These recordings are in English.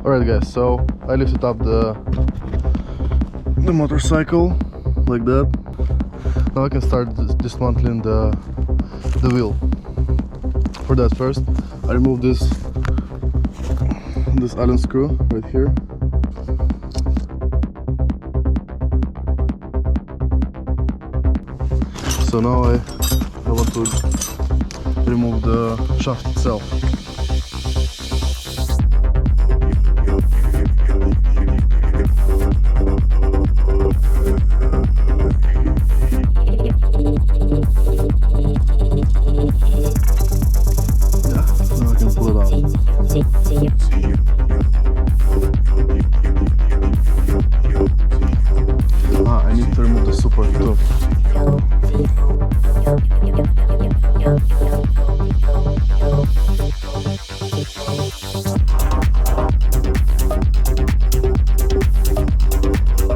Alright guys, so I lifted up the motorcycle like that. Now I can start dismantling the wheel. For that, first I remove this Allen screw right here. So now I want to remove the shaft itself. I need to remove the support too.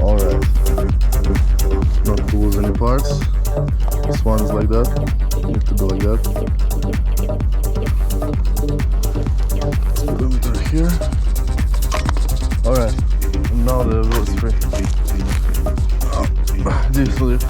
Alright. Not to lose any parts. This one is like that. Need to go like that. Speedometer here. Alright. Now the wheel is free. This lift.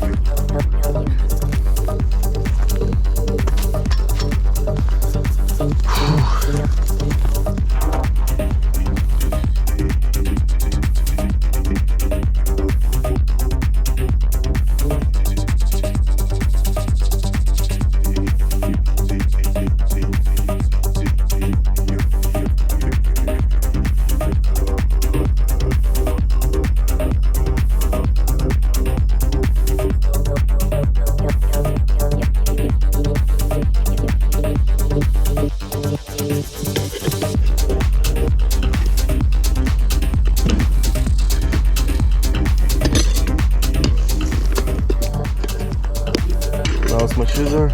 Now it's much easier.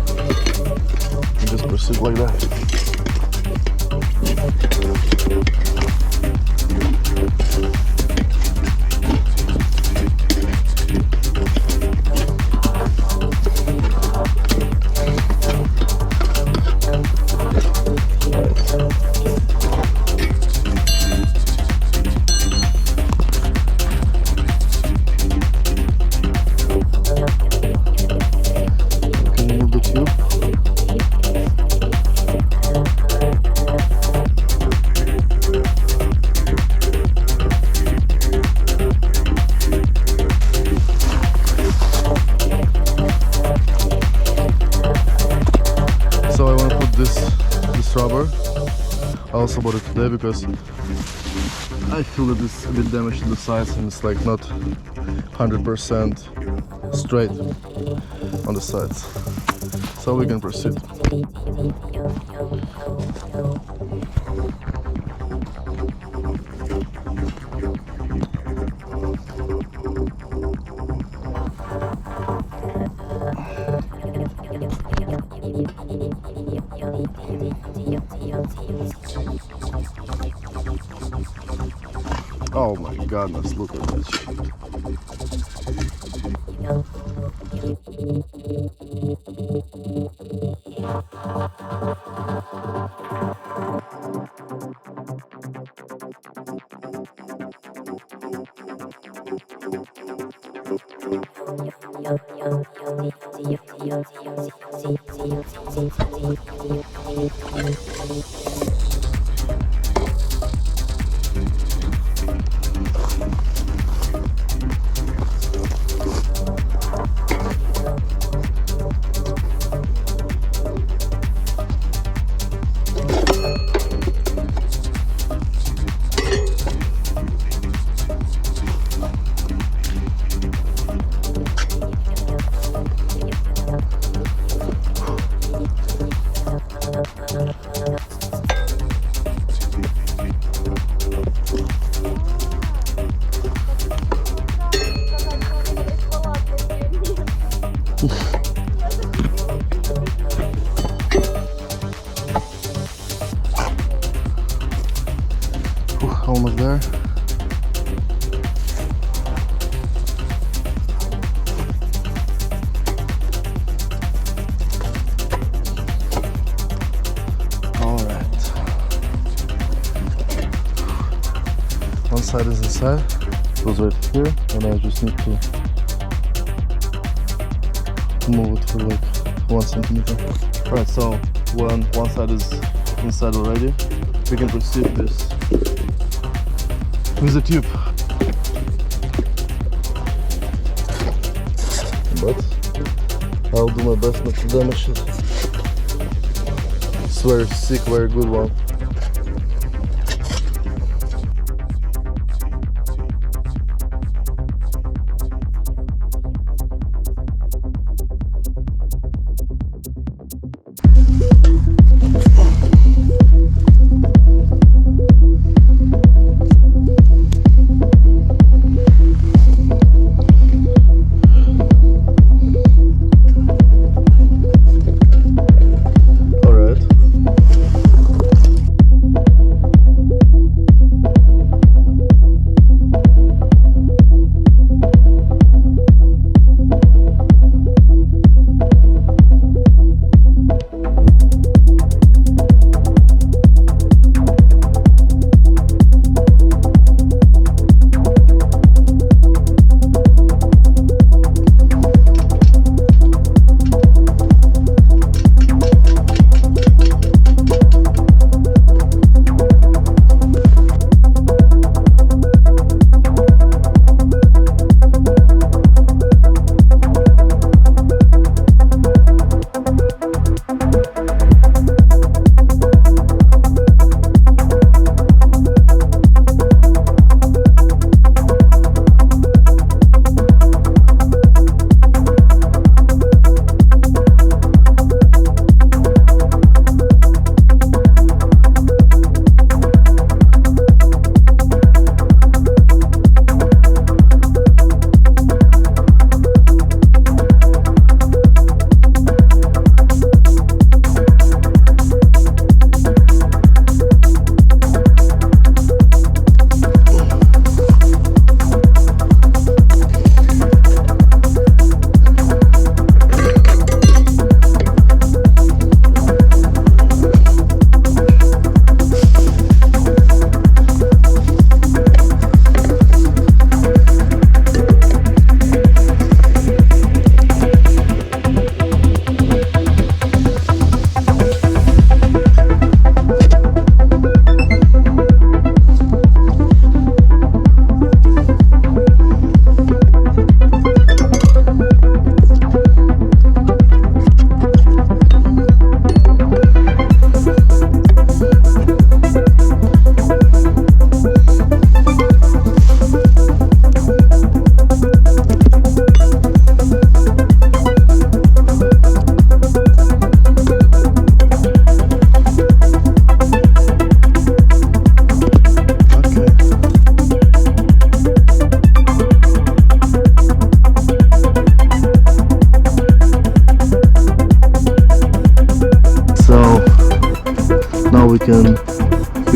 You just proceed like that. So I want to put this rubber. I also bought it today because I feel that it's a bit damaged to the sides and it's like not 100% straight on the sides. So we can proceed. Oh my goodness, look at that shit. Almost there. that is inside. It goes right here, and I just need to move it for like 1 centimeter. Alright, so when one side is inside already, we can proceed with the tube. But I'll do my best not to damage it. It's very sick, very good one.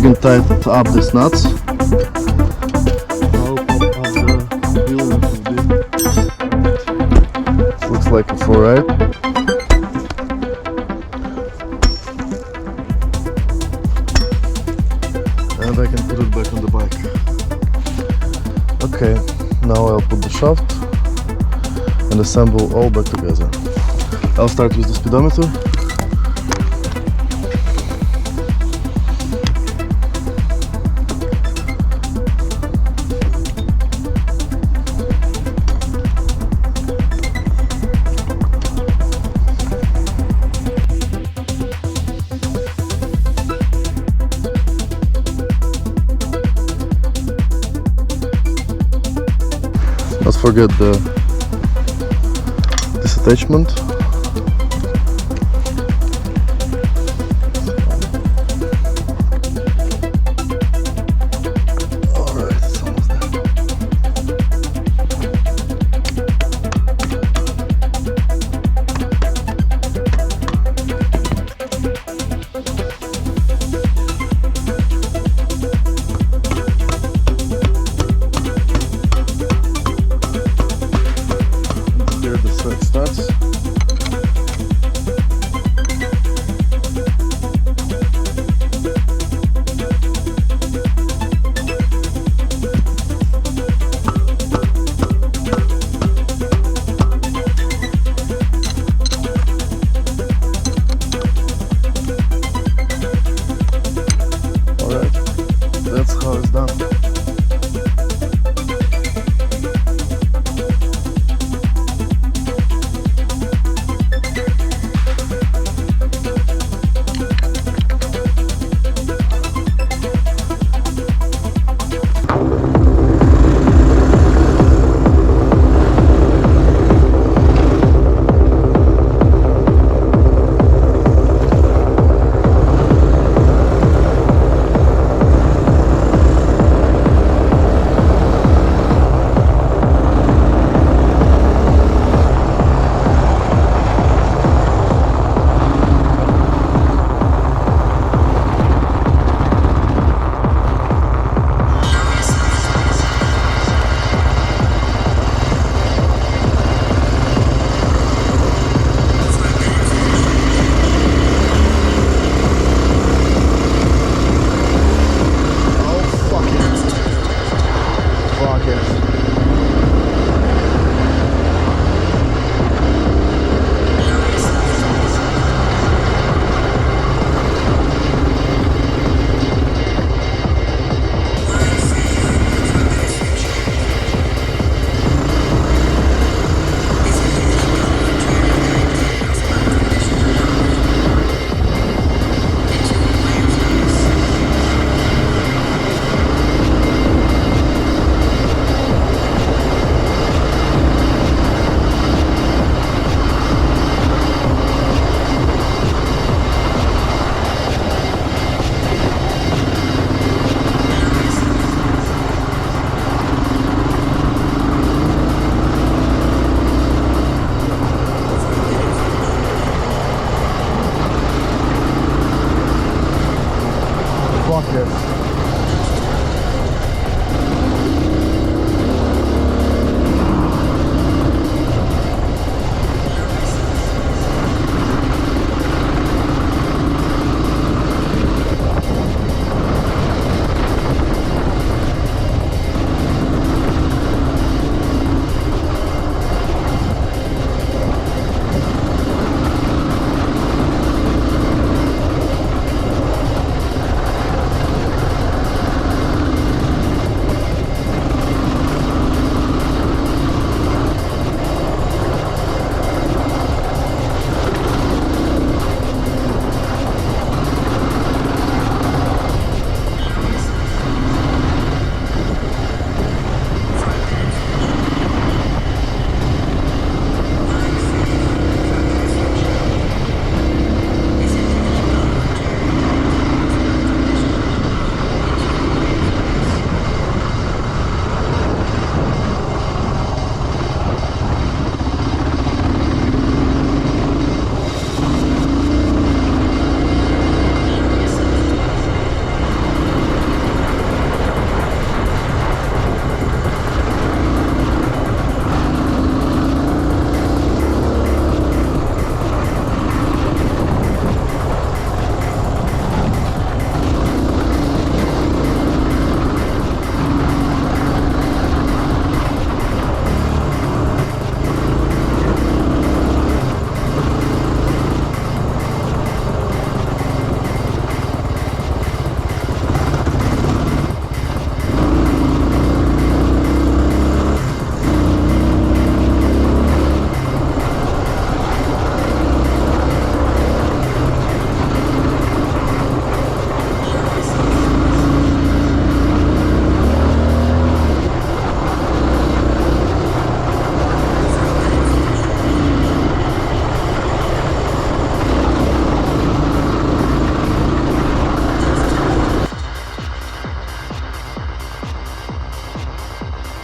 we can tighten up these nuts. I'll pop up the wheel a little bit. Looks like it's alright. And I can put it back on the bike. Okay, now I'll put the shaft and assemble all back together. I'll start with the speedometer. Don't forget this attachment. Alright, it's almost there. Here the set starts.